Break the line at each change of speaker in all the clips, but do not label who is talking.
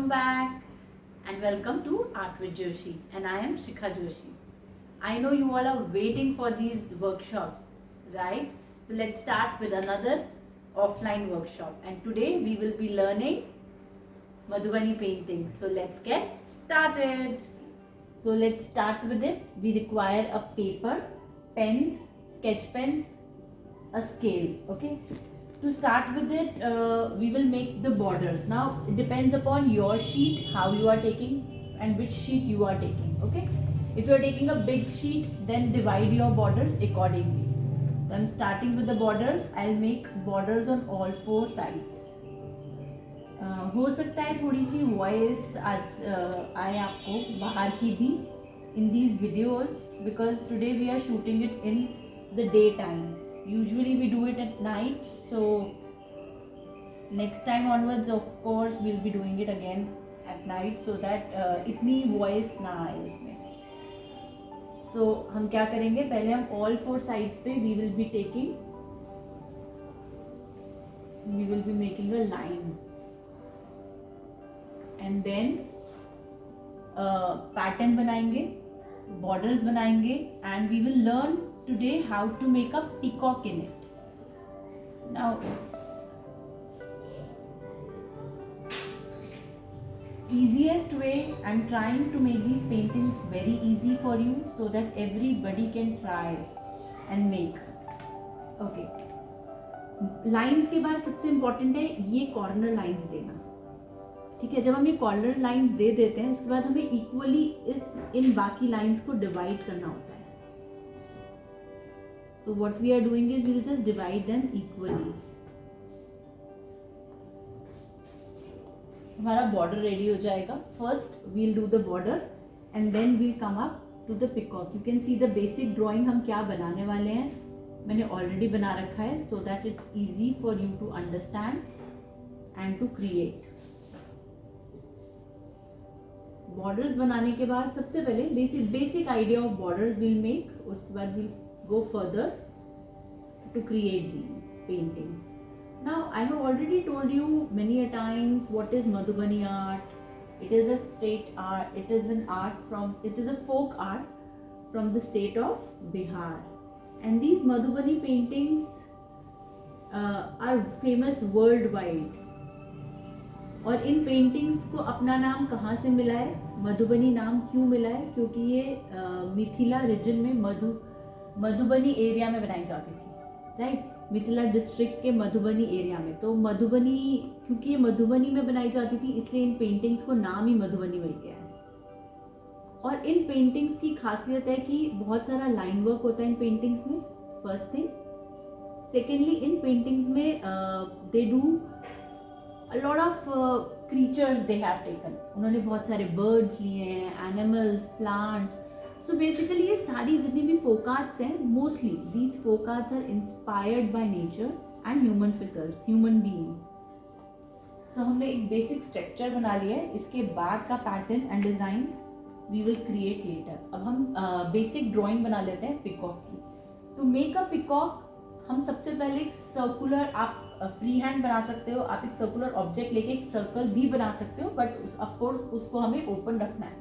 welcome back and welcome to Art with Joshi, and I am Shikha Joshi. I know you all are waiting for these workshops, right? So let's start with another offline workshop, and today we will be learning Madhubani painting. So let's get started. So let's start with it. We require a paper, pens, sketch pens, a scale, okay? To start with it, we will make the borders. Now it depends upon your sheet, how you are taking and which sheet you are taking, okay? If you are taking a big sheet, then divide your borders accordingly. So I'm starting with the borders. I'll make borders on all four sides. हो सकता है थोड़ी सी voice आज आए आपको बाहर की भी in these videos because today we are shooting it in the daytime. Usually we do it at night, so next time onwards of course we'll be doing it again at night so that इतनी voice ना आए उसमें. So हम क्या करेंगे, पहले हम all four sides पे we will be making a line and then pattern बनाएंगे, borders बनाएंगे, and we will learn today how to make a peacock in it. Now easiest way, I'm trying to make these paintings very easy for you so that everybody can try and make. Okay, lines के बाद सबसे important है ये corner lines देना. ठीक है, जब हम ये कॉर्नर लाइंस दे देते हैं उसके बाद हमें इक्वली इन बाकी लाइंस को डिवाइड करना होता है. तो what we are doing is we will just divide them equally. हमारा बॉर्डर रेडी हो जाएगा. First we will do the border and then we will come up to the peacock. You can see the basic drawing हम क्या बनाने वाले हैं. मैंने already बना रखा है so that it's easy for you to understand and to create. Borders बनाने के बाद सबसे पहले basic idea of borders will make. उसके बाद will go further to create these paintings. Now I have already told you many a times what is Madhubani art. It is a state art. It is a folk art from the state of Bihar. And these Madhubani paintings are famous world wide. और इन paintings को अपना नाम कहाँ से मिला है, मधुबनी नाम क्यों मिला है, क्योंकि ये मिथिला रीजन में मधुबनी एरिया में बनाई जाती थी. राइट, मिथिला डिस्ट्रिक्ट के मधुबनी एरिया में. तो मधुबनी, क्योंकि ये मधुबनी में बनाई जाती थी इसलिए इन पेंटिंग्स को नाम ही मधुबनी मिल गया है. और इन पेंटिंग्स की खासियत है कि बहुत सारा लाइन वर्क होता है इन पेंटिंग्स में. First thing. सेकेंडली, इन पेंटिंग्स में they do a lot of creatures they have taken. उन्होंने बहुत सारे birds लिए हैं, animals, plants. So basically ये सारी जितनी भी folk arts हैं, mostly these folk arts are inspired by nature and human figures, human beings. So हमने एक basic structure बना लिया है. इसके बाद का pattern and design we will create later. अब हम basic drawing बना लेते हैं peacock की. To make a peacock हम सबसे पहले एक सर्कुलर, आप फ्री हैंड बना सकते हो. आप एक सर्कुलर ऑब्जेक्ट लेके एक सर्कल भी बना सकते हो, बट ऑफ कोर्स उसको हमें ओपन रखना है.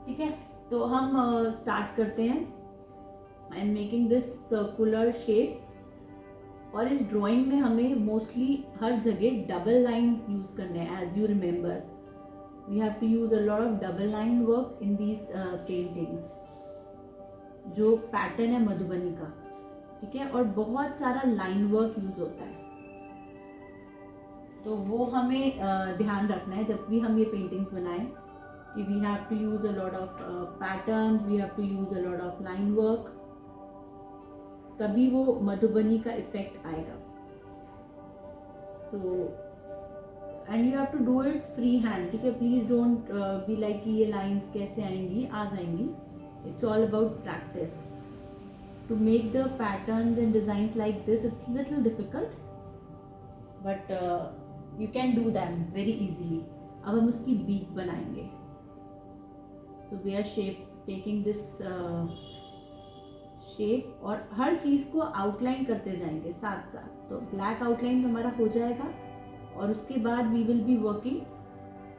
ठीक है, तो हम स्टार्ट करते हैं. आई am making this circular shape. और इस ड्राइंग में हमें मोस्टली हर जगह डबल लाइंस यूज करने हैं. As you remember we have to use a lot of double line work in these paintings. जो पैटर्न है मधुबनी का, ठीक है, और बहुत सारा लाइन वर्क यूज होता है. तो वो हमें ध्यान रखना है जब भी हम ये पेंटिंग्स बनाएं कि we have to use a lot of patterns, we have to use a lot of line work. तभी वो मधुबनी का इफेक्ट आएगा. So and you have to do it free hand. ठीक है, प्लीज डोंट बी लाइक कि ये lines कैसे आएंगी, आ जाएंगी. It's all about practice. To make the patterns and designs like this, it's little difficult, but you can do them very easily. अब हम उसकी beak बनाएंगे. So we are taking this shape और हर चीज़ को outline करते जाएंगे साथ साथ. तो black outline हमारा हो जाएगा और उसके बाद we will be working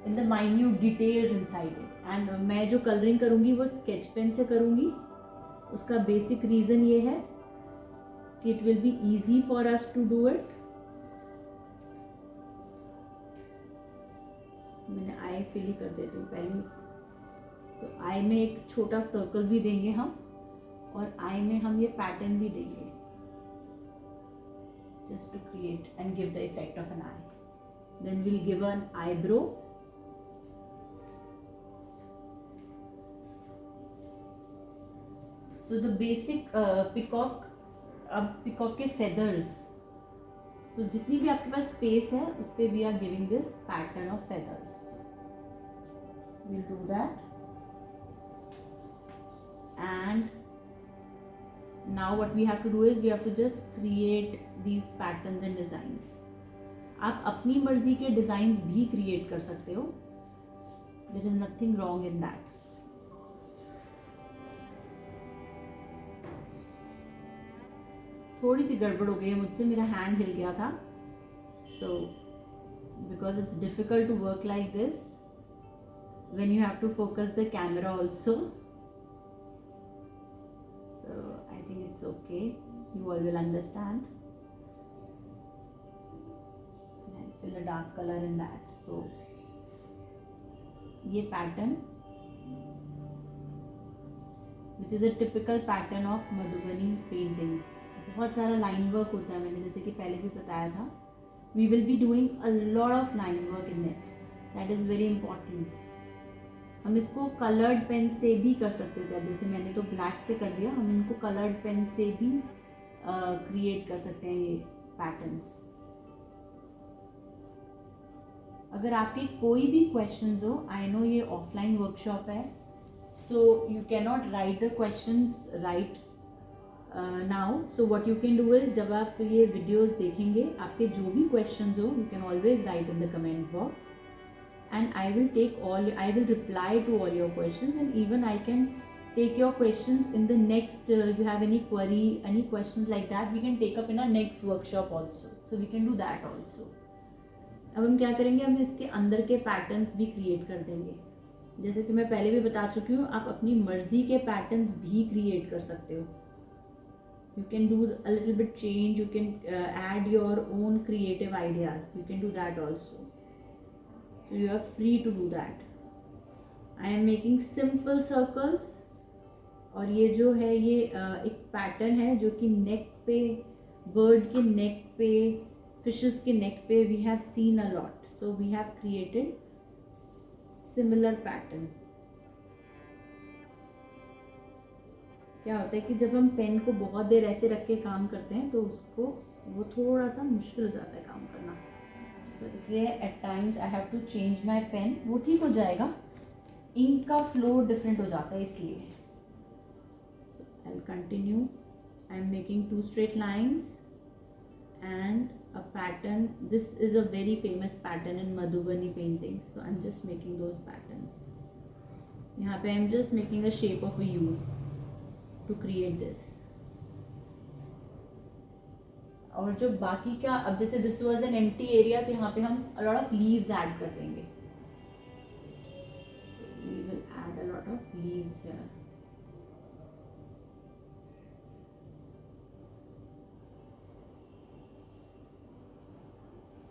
in the minute details inside it. And मैं जो कलरिंग करूँगी वो स्केच पेन से करूँगी. उसका बेसिक रीज़न ये है कि it will be easy for us to do it. मैंने आई फिल ही कर देती हूँ पहले. तो आई में एक छोटा सर्कल भी देंगे हम, और आई में हम ये पैटर्न भी देंगे, just to create and give the effect of an eye. Then we'll give an eyebrow. So the basic peacock, अब peacock के feathers, so जितनी भी आपके पास space है उस पे we are giving this pattern of feathers. We'll do that. And now what we have to do is we have to just create these patterns and designs. आप अपनी मर्जी के डिजाइन्स भी क्रिएट कर सकते हो. There is nothing wrong in that. थोड़ी सी गड़बड़ हो गई है मुझसे, मेरा हैंड हिल गया था. So because it's difficult to work like this when you have to focus the camera also. So I think it's okay. You all will understand. And fill a dark color in that. So ये pattern, which is a typical pattern of Madhubani paintings. बहुत सारा line work होता है, मैंने जैसे कि पहले भी बताया था. We will be doing a lot of line work in it. That is very important. हम इसको कलर्ड पेन से भी कर सकते थे. अब जैसे मैंने तो ब्लैक से कर दिया, हम इनको कलर्ड पेन से भी क्रिएट कर सकते हैं ये पैटर्न्स. अगर आपके कोई भी क्वेश्चंस हो, आई नो ये ऑफलाइन वर्कशॉप है, so you can not right the questions right now. So what you can do is, जब आप ये वीडियोस देखेंगे, आपके जो भी क्वेश्चंस हो, you can always right in the comment box, and I will reply to all your questions, and even I can take your questions in the next, you have any query, any questions like that, we can take up in our next workshop also. So we can do that also. अब हम क्या करेंगे, हम इसके अंदर के patterns भी create कर देंगे. जैसे कि मैं पहले भी बता चुकी हूँ, आप अपनी मर्जी के पैटर्न्स भी क्रिएट कर सकते हो. You can do a little bit change, you can add your own creative ideas, you can do that also. So you are free to do that. I am making simple circles. और ये जो है ये एक pattern है जो कि नेक पे, बर्ड के नेक पे, फिशेस के नेक पे we have seen a lot. So we have created similar pattern. क्या होता है कि जब हम पेन को बहुत देर ऐसे रख के काम करते हैं तो उसको वो थोड़ा सा मुश्किल हो जाता है काम करना. So, इसलिए at times I have to change my pen. वो ठीक हो जाएगा, इंक का फ्लो डिफरेंट हो जाता है इसलिए. So I will continue. I am making 2 straight lines and a pattern. This is a very famous pattern in Madhubani paintings, so I am just making those patterns. यहाँ पे I am just making the shape of a U to create this. और जो बाकी का, अब जैसे this was an empty area, तो यहाँ पे हम a lot of leaves add कर देंगे. We will add a lot of leaves here.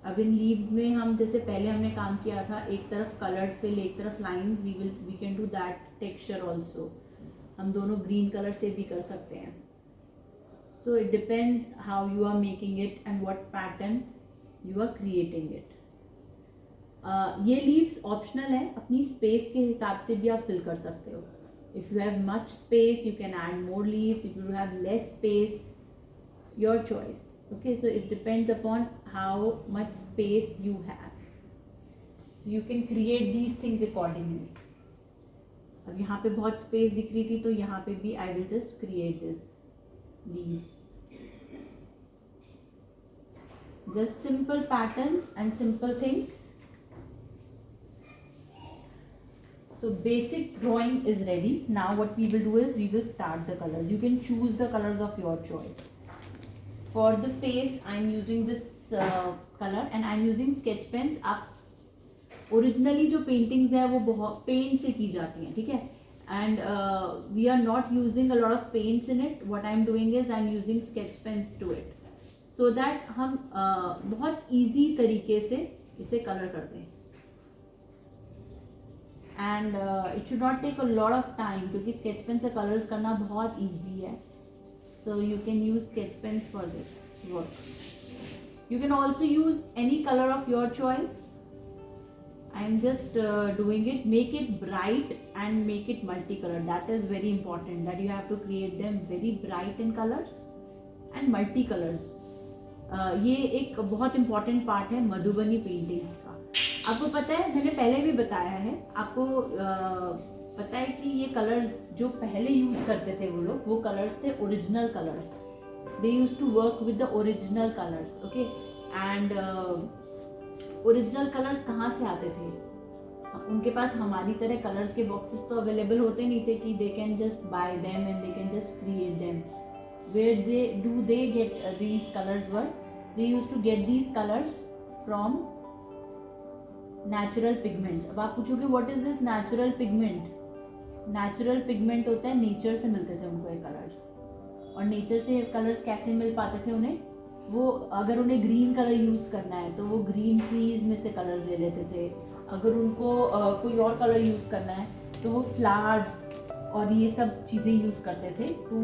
अब इन लीव्स में हम जैसे पहले हमने काम किया था, एक तरफ कलर्ड फिल, एक तरफ lines, we can do that texture also. हम दोनों ग्रीन कलर से भी कर सकते हैं. So it depends how you are making it and what pattern you are creating it. ये leaves optional है, अपनी space के हिसाब से भी आप fill कर सकते हो. If you have much space, you can add more leaves. If you have less space, your choice. Okay, so it depends upon how much space you have. So you can create these things accordingly. अब यहाँ पे बहुत space दिख रही थी, तो यहाँ पे भी I will just create this leaves. Just simple patterns and simple things. So basic drawing is ready. Now what we will do is we will start the colors. You can choose the colors of your choice. For the face I am using this color and I am using sketch pens. आप originally जो paintings हैं वो बहुत paint से की जाती हैं, ठीक है, and we are not using a lot of paints in it. What I am doing is I am using sketch pens to it, so that हम बहुत ईजी तरीके से इसे कलर करते हैं. And it should not take a lot of time, क्योंकि sketch pen से colours करना बहुत ईजी है. So you can use sketch pens for this work. You can also use any color of your choice. I am just doing it. Make it bright and make it multicolored. That is very important, that you have to create them very bright in colors and multicolors. ये एक बहुत important part है Madhubani paintings का. आपको पता है, मैंने पहले भी बताया है आपको, पता है कि ये कलर्स जो पहले यूज करते थे वो लोग, वो कलर्स थे original colours. They used to work with the original colors, okay? And original colors कहाँ से आते थे? उनके पास हमारी तरह कलर्स के बॉक्सेस तो अवेलेबल होते नहीं थे कि they can just buy them and they can just create them. Where they get these colors were? They used to get these colors from natural pigments. अब आप पूछोगे what is this natural pigment? Natural pigment होता है nature से मिलते थे उनको ये कलर्स. और नेचर से कलर्स कैसे मिल पाते थे उन्हें? वो अगर उन्हें ग्रीन कलर यूज़ करना है तो वो ग्रीन ट्रीज में से कलर ले लेते थे. अगर उनको कोई और कलर यूज़ करना है तो वो फ्लावर्स और ये सब चीज़ें यूज़ करते थे to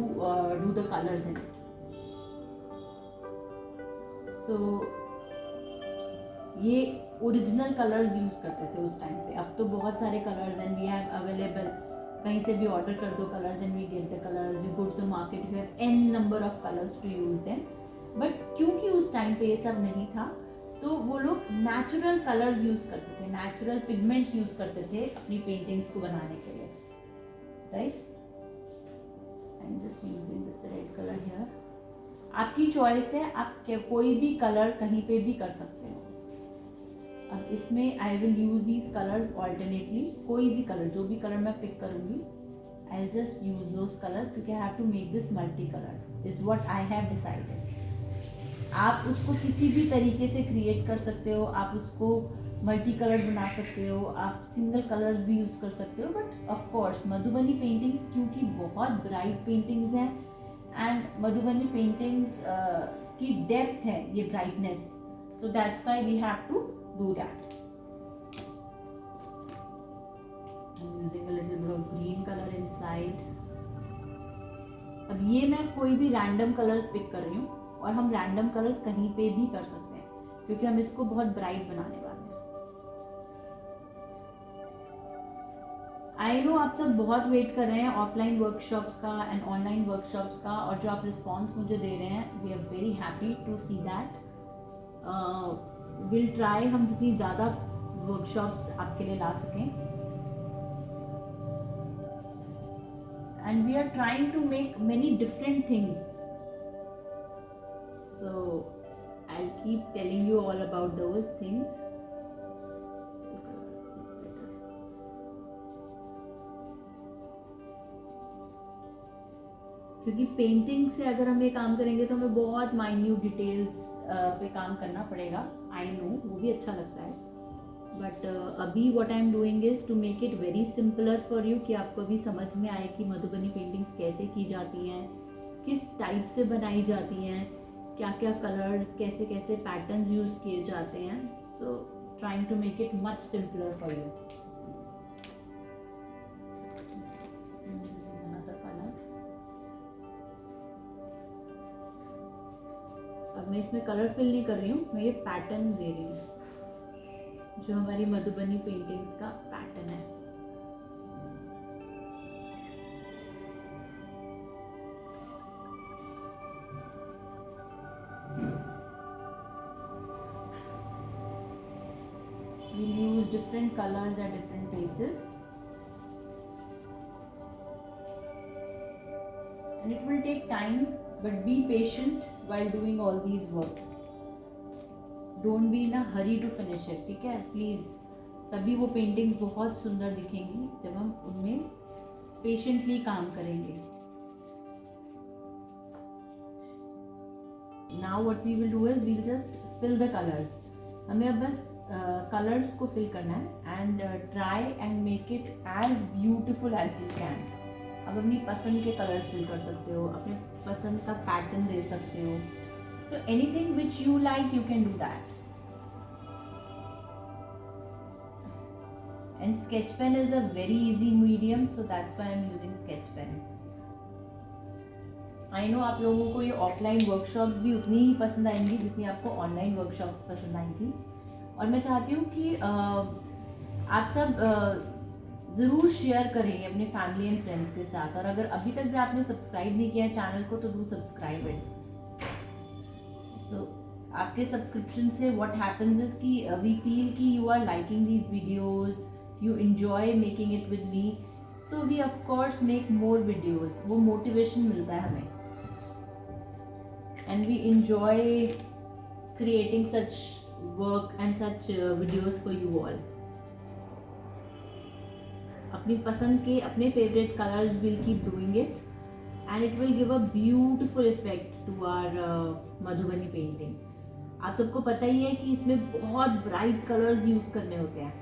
do the colours in it. So ये ओरिजिनल कलर्स यूज़ करते थे उस टाइम पे. अब तो बहुत सारे colours and we have available, कहीं से भी ऑर्डर कर दो colours and we get the colours. You go to the market, you have an number of colours to use them. But क्योंकि उस टाइम पे ये सब नहीं था तो वो लोग नेचुरल कलर्स यूज करते थे, नेचुरल पिगमेंट्स यूज करते थे अपनी पेंटिंग्स को बनाने के लिए, right. I am just using this red colour here. आपकी चॉइस है, आप कोई भी कलर कहीं पे भी कर सकते हो. अब इसमें I will use these colours alternately. कोई भी कलर, जो भी कलर मैं पिक करूंगी, I will just use those colours, क्योंकि I have to make this multi colour is what I have decided. आप उसको किसी भी तरीके से क्रिएट कर सकते हो, आप उसको मल्टी कलर बना सकते हो, आप सिंगल कलर्स भी यूज कर सकते हो. But of course Madhubani paintings क्योंकि बहुत ब्राइट पेंटिंग्स हैं एंड मधुबनी पेंटिंग्स की डेप्थ है ये brightness, so that's why we have to do that. I'm using a little bit of green color inside. अब ये मैं कोई भी रैंडम कलर्स पिक कर रही हूँ और हम रैंडम कलर्स कहीं पे भी कर सकते हैं क्योंकि हम इसको बहुत ब्राइट बनाने वाले हैं. आई नो आप सब बहुत वेट कर रहे हैं ऑफलाइन वर्कशॉप्स का एंड ऑनलाइन वर्कशॉप्स का, और जो आप रिस्पॉन्स मुझे दे रहे हैं, we are very happy to see that. Will try हम जितनी ज़्यादा वर्कशॉप्स आपके लिए ला सकें. And we are trying to make many different things, so I keep telling you all about those things. क्योंकि पेंटिंग से अगर हम ये काम करेंगे तो हमें बहुत माइन्यूट डिटेल्स पे काम करना पड़ेगा. आई नो वो भी अच्छा लगता है, बट अभी what I am doing is to make it very simpler for you, कि आपको भी समझ में आए कि मधुबनी पेंटिंग्स कैसे की जाती हैं, किस टाइप से बनाई जाती हैं, क्या क्या कलर्स, कैसे कैसे पैटर्न्स यूज़ किए जाते हैं. So trying to make it much simpler for you. अब मैं इसमें कलर फिल नहीं कर रही हूँ, मैं ये पैटर्न दे रही हूँ जो हमारी मधुबनी पेंटिंग्स का पैटर्न है. We'll use different colors at different places, and it will take time, but be patient while doing all these works. Don't be in a hurry to finish it, ठीक है please. तभी वो paintings बहुत सुंदर दिखेंगी जब हम उनमें पेशेंटली काम करेंगे. Now what we will do is we will just fill the colors. हमें अब बस कलर्स को फिल करना है and try and make it as beautiful as you can. अब अपनी पसंद के कलर्स फिल कर सकते हो, अपने पसंद का पैटर्न दे सकते हो। So anything which you like you can do that. And sketch pen is a very easy medium, so that's why I'm using sketch pens. I know आप लोगों को ये ऑफलाइन वर्कशॉप भी उतनी ही पसंद आएंगी जितनी आपको ऑनलाइन वर्कशॉप्स पसंद आई थी, और मैं चाहती हूँ कि आप सब ज़रूर शेयर करें अपने फैमिली एंड फ्रेंड्स के साथ। और अगर अभी तक भी आपने सब्सक्राइब नहीं किया है चैनल को तो डू सब्सक्राइब इट। सो आपके सब्सक्रिप्शन से व्हाट हैपेंस इज कि वी फील कि you are liking these videos, you enjoy making it with me, so we of course make more videos। वो motivation मिलता है हमें, and we enjoy creating such work and such videos for you all। अपनी पसंद के अपने favorite colors will keep doing it and it will give a beautiful effect to our Madhubani painting। आप सबको पता ही है कि इसमें बहुत bright colors use करने होते हैं,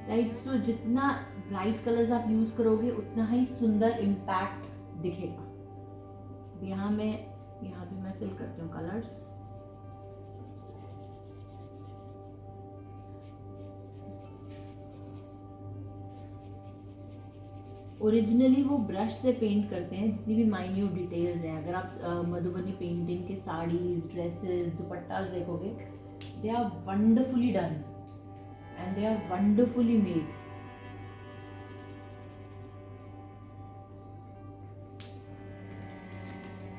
राइट। सो जितना ब्राइट कलर्स आप यूज करोगे उतना ही सुंदर इम्पैक्ट दिखेगा। यहाँ भी मैं फिल करती हूँ कलर्स। ओरिजिनली वो ब्रश से पेंट करते हैं जितनी भी माइन्यूट डिटेल्स हैं। अगर आप मधुबनी पेंटिंग के साड़ीज, ड्रेसेस, दुपट्टास देखोगे, they are wonderfully done and they are wonderfully made।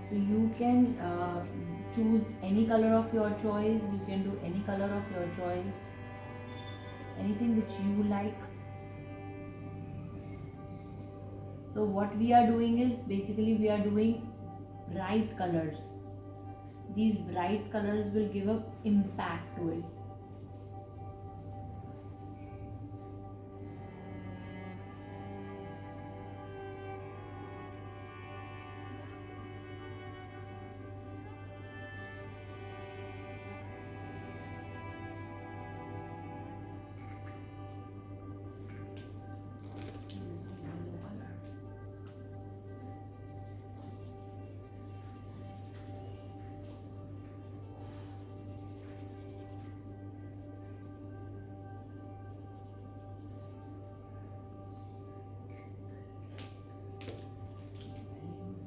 So you can choose any color of your choice, you can do any color of your choice, anything which you like। So what we are doing is basically we are doing bright colors। These bright colors will give a impact to it।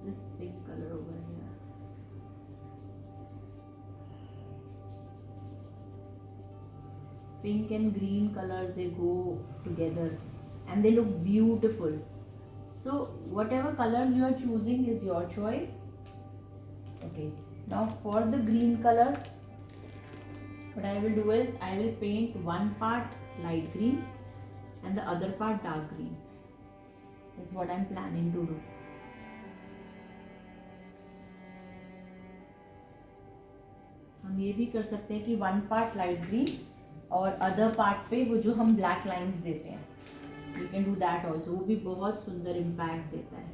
This big color over here। Pink and green color, they go together and they look beautiful। So whatever colors you are choosing is your choice। Okay, now for the green color what I will do is I will paint one part light green and the other part dark green, is what I'm planning to do। हम ये भी कर सकते हैं कि one part light green और other part पे वो जो हम ब्लैक लाइंस देते हैं, you can do that also. वो भी बहुत सुंदर इम्पैक्ट देता है।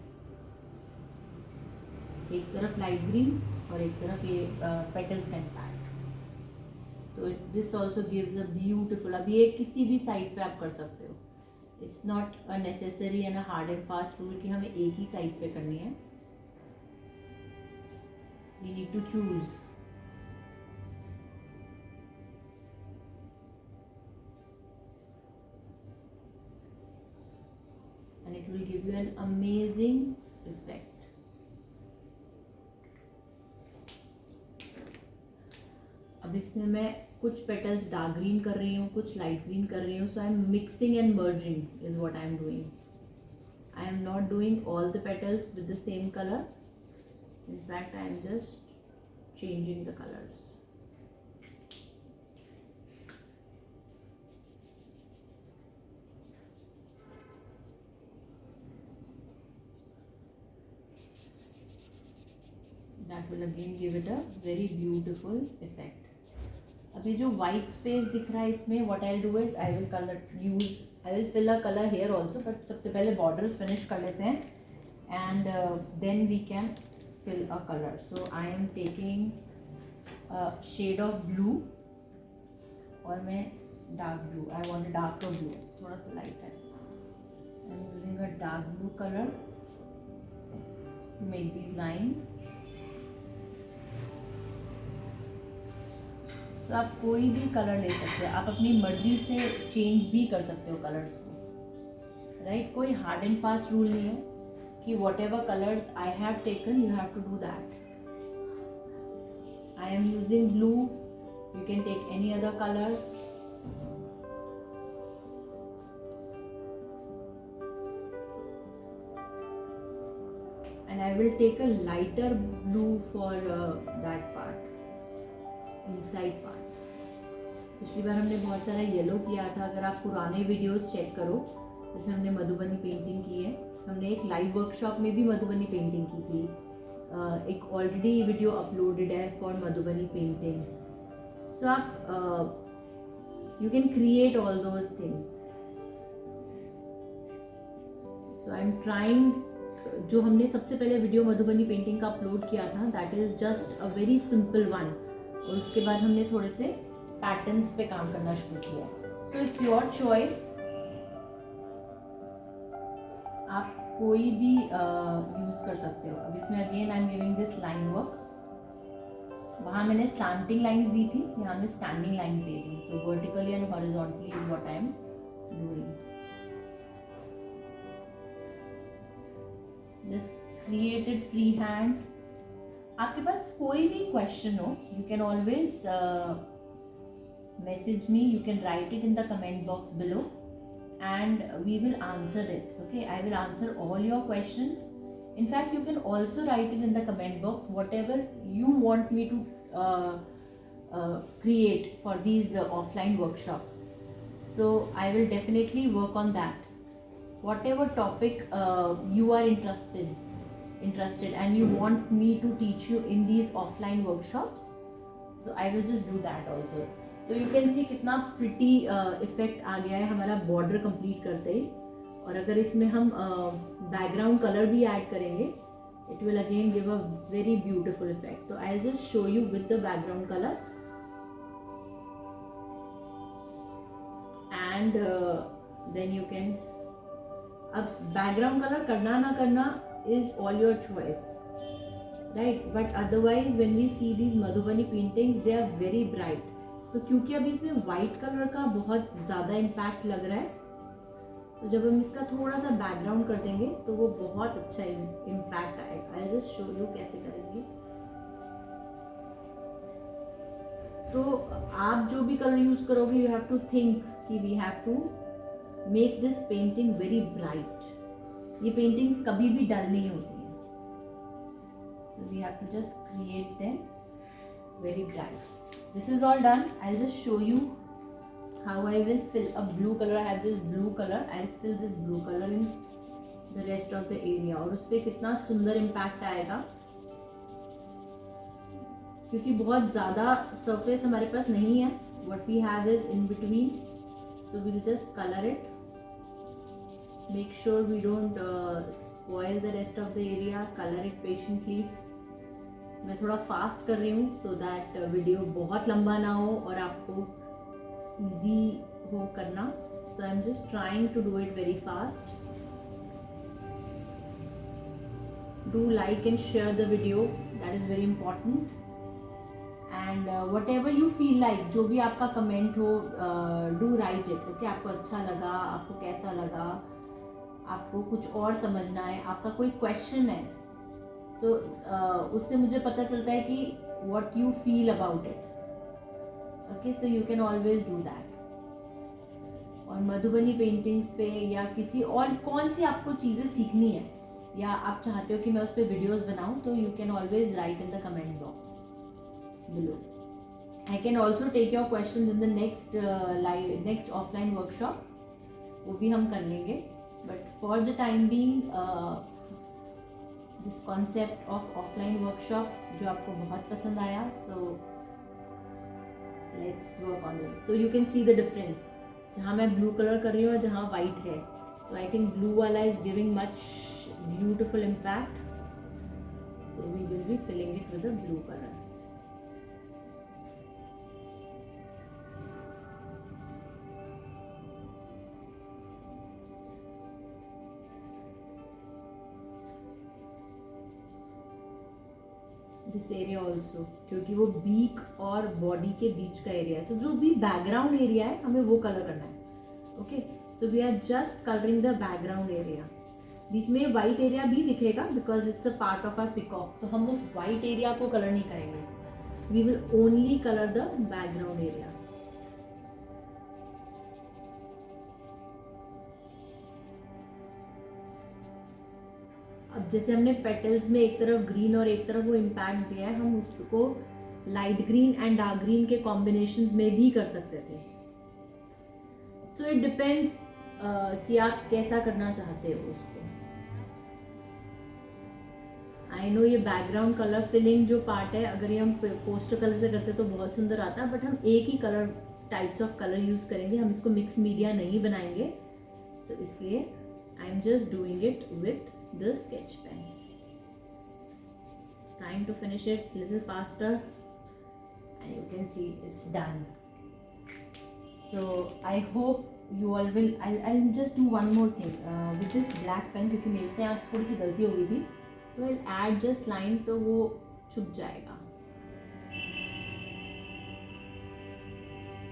एक तरफ लाइट ग्रीन और एक तरफ ये पेटल्स का इम्पैक्ट, तो this also gives a beautiful. अब ये किसी भी साइड पे आप कर सकते हो, it's not a necessary and a hard and fast rule कि हमें एक ही साइड पे करनी है। We need to choose. And it will give you an amazing effect। अब इसमें मैं कुछ पेटल्स डार्क ग्रीन कर रही हूँ, कुछ लाइट ग्रीन कर रही हूँ। So I am mixing and merging is what I am doing. I am not doing all the petals with the same colour. In fact I am just changing the colours. That will again give it a very beautiful effect। अब ये जो white space दिख रहा है इसमें what I'll do is I will fill a color here also, but सबसे पहले borders finish कर लेते हैं and then we can fill a color। So I am taking a shade of blue और मैं dark blue. I want a darker blue, थोड़ा सा light है. I'm using a dark blue color to make these lines. तो आप कोई भी colour ले सकते हो, आप अपनी मर्जी से चेंज भी कर सकते हो कलर्स को, राइट? कोई हार्ड एंड फास्ट रूल नहीं है कि whatever colours I have taken you have to do that. I am using blue, you can take any other colour. And I will take a lighter blue for that part, inside part. पिछली बार हमने बहुत सारा yellow किया था. अगर आप पुराने videos check करो जिसमें हमने मधुबनी पेंटिंग की है, हमने एक लाइव वर्कशॉप में भी मधुबनी पेंटिंग की थी. एक ऑलरेडी वीडियो अपलोडेड है फॉर मधुबनी पेंटिंग. सो आप you can create all those things. So I am trying. जो हमने सबसे पहले वीडियो मधुबनी पेंटिंग का अपलोड किया था that is just a very simple one, और उसके बाद हमने थोड़े से पैटर्न्स पे काम करना शुरू किया. So it's your choice. आप कोई भी यूज कर सकते हो. अब इसमें again I am giving this line work. वहाँ मैंने स्लैंटिंग लाइंस दी थी, यहाँ मैं स्टैंडिंग लाइंस दे रही हूँ. So vertically and horizontally is what I am doing. Just created free hand. आपके पास कोई भी क्वेश्चन हो, you can always message me. You can write it in the comment box below, and we will answer it. Okay, I will answer all your questions. In fact, you can also write it in the comment box whatever you want me to create for these offline workshops. So I will definitely work on that. Whatever topic you are interested and you want me to teach you in these offline workshops, so I will just do that also. So you can see कितना pretty effect आ गया है हमारा border complete करते ही. और अगर इसमें हम background color भी add करेंगे, it will again give a very beautiful effect. So I'll just show you with the background color, and then you can. अब बैकग्राउंड कलर करना ना करना is all your choice, right? But otherwise when we see these Madhubani paintings they are very bright. तो क्योंकि अभी इसमें white colour का बहुत ज़्यादा इम्पैक्ट लग रहा है, तो जब हम इसका थोड़ा सा बैकग्राउंड कर देंगे तो वो बहुत अच्छा इम्पैक्ट आएगा. आई जस्ट शो यू कैसे करेंगे. तो आप जो भी कलर यूज करोगे यू हैव टू थिंक कि we have to make this painting very bright. ये पेंटिंग्स कभी भी डल नहीं होती हैं. So we have to just create them very bright. This is all done. I will just show you how I will fill a blue colour. I have this blue colour. I will fill this blue colour in the rest of the area. और उससे कितना सुंदर impact आएगा, क्योंकि बहुत ज़्यादा surface हमारे पास नहीं है. What we have is in between. So we'll just color it. Make sure we don't spoil the rest of the area. Color it patiently. मैं थोड़ा फास्ट कर रही हूँ so that वीडियो बहुत लंबा ना हो और आपको easy हो करना. So I'm just trying to do it very fast. Do like and share the video. That is very important. And whatever you feel like, जो भी आपका कमेंट हो, do write it. Okay, आपको अच्छा लगा, आपको कैसा लगा, आपको कुछ और समझना है, आपका कोई क्वेश्चन है, so उससे मुझे पता चलता है कि what you feel about it. Okay, so you can always do that. और मधुबनी पेंटिंग्स पे या किसी और कौन सी आपको चीज़ें सीखनी है या आप चाहते हो कि मैं उस पर वीडियोज़ बनाऊँ, तो you can always write in the comment box below. I can also take your questions in the next offline workshop. वो भी हम कर लेंगे. But for the time being, this concept of offline workshop जो आपको बहुत पसंद आया, so let's work on it. So you can see the difference. जहाँ मैं blue color कर रही हूँ और जहाँ white है, so I think blue वाला is giving much beautiful impact. So we will be filling it with a blue color. This area also, क्योंकि वो बीक और बॉडी के बीच का एरिया है. सो जो भी बैकग्राउंड एरिया है हमें वो कलर करना है. Okay, so we are just colouring the background area. बीच में वाइट एरिया भी दिखेगा because it's a part of our peacock. तो हम उस वाइट एरिया को कलर नहीं करेंगे. We will only colour the background area. अब जैसे हमने पेटल्स में एक तरफ ग्रीन और एक तरफ वो इम्पैक्ट दिया है, हम उसको light green and dark green के कॉम्बिनेशंस में भी कर सकते थे. सो इट डिपेंड्स कि आप कैसा करना चाहते हो उसको. आई नो ये बैकग्राउंड कलर फिलिंग जो पार्ट है, अगर ये हम पोस्टर कलर से करते तो बहुत सुंदर आता है, बट हम एक ही colour types of colour use करेंगे. हम इसको मिक्स मीडिया नहीं बनाएंगे. सो इसलिए I am just doing it with the sketch pen, trying to finish it little faster, and you can see it's done. So I hope you all will. I'll just do one more thing with this black pen, क्योंकि मेरे से यहाँ थोड़ी सी गलती हो गई थी, तो I'll add just line, तो वो छुप जाएगा.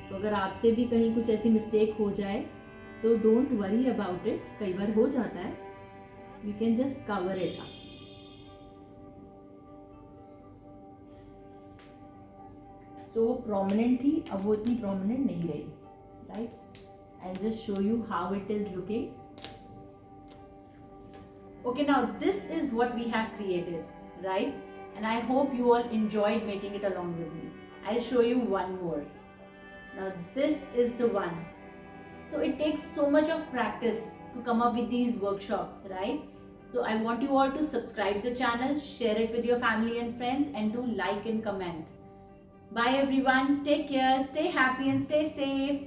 तो अगर आपसे भी कहीं कुछ ऐसी मिस्टेक हो जाए तो डोंट वरी अबाउट इट. कई बार हो जाता है. You can just cover it up. So prominent थी, अब वो इतनी prominent नहीं रही, right? I'll just show you how it is looking. Okay, now this is what we have created, right? And I hope you all enjoyed making it along with me. I'll show you one more. Now this is the one. So it takes so much of practice to come up with these workshops, right? So I want you all to subscribe the channel, share it with your family and friends, and do like and comment. Bye everyone, take care, stay happy and stay safe.